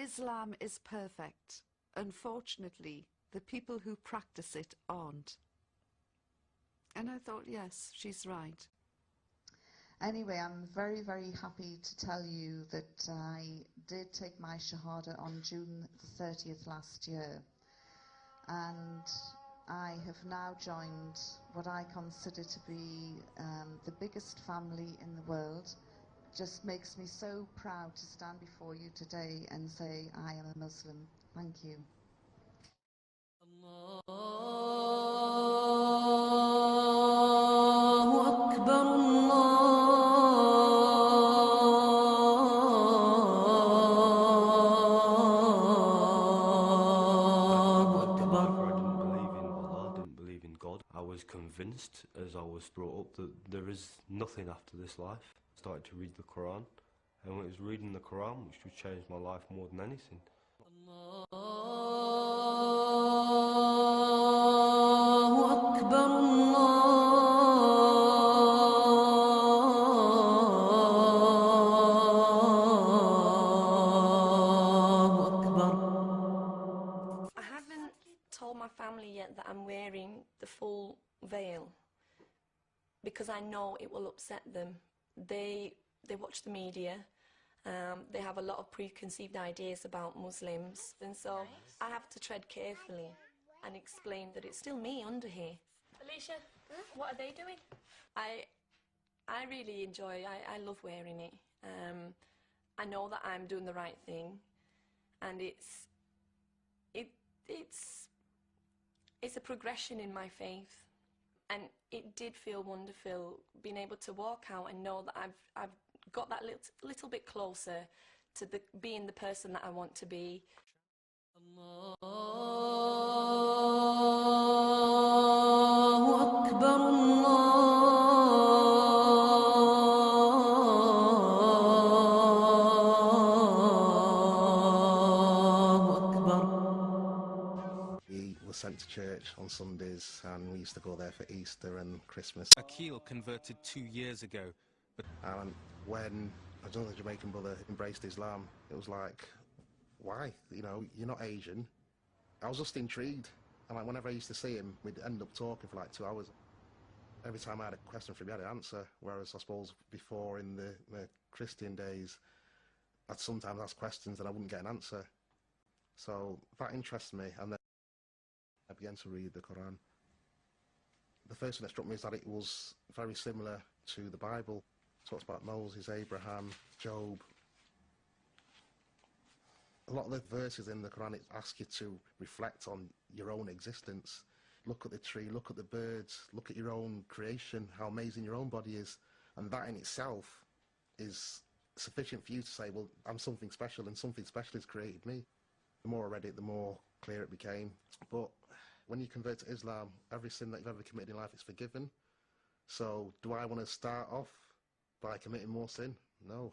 Islam is perfect. Unfortunately, the people who practice it aren't. And I thought, yes, she's right. Anyway, I'm very, very happy to tell you that I did take my Shahada on June the 30th last year. And I have now joined what I consider to be the biggest family in the world. Just makes me so proud to stand before you today and say I am a Muslim. Thank you. I was convinced, as I was brought up, that there is nothing after this life. I started to read the Quran, and it was reading the Quran which would change my life more than anything. I haven't told my family yet that I'm wearing the full veil because I know it will upset them. They watch the media, they have a lot of preconceived ideas about Muslims, and so I have to tread carefully and explain that it's still me under here. Alicia, what are they doing? I really enjoy, I love wearing it. I know that I'm doing the right thing, and it's a progression in my faith, and it did feel wonderful being able to walk out and know that I've got that little bit closer to being the person that I want to be. We were sent to church on Sundays, and we used to go there for Easter and Christmas. Akil converted 2 years ago. And when another Jamaican brother embraced Islam, it was like, why? You know, you're not Asian. I was just intrigued. And like, whenever I used to see him, we'd end up talking for like 2 hours. Every time I had a question for him, he had an answer. Whereas I suppose before, in the Christian days, I'd sometimes ask questions and I wouldn't get an answer. So that interests me, and then I began to read the Quran. The first thing that struck me is that it was very similar to the Bible. It talks about Moses, Abraham, Job. A lot of the verses in the Quran, it asks you to reflect on your own existence. Look at the tree, look at the birds, look at your own creation, how amazing your own body is. And that in itself is sufficient for you to say, well, I'm something special, and something special has created me. The more I read it, the more clear it became. But when you convert to Islam, every sin that you've ever committed in life is forgiven. So do I want to start off by committing more sin? No.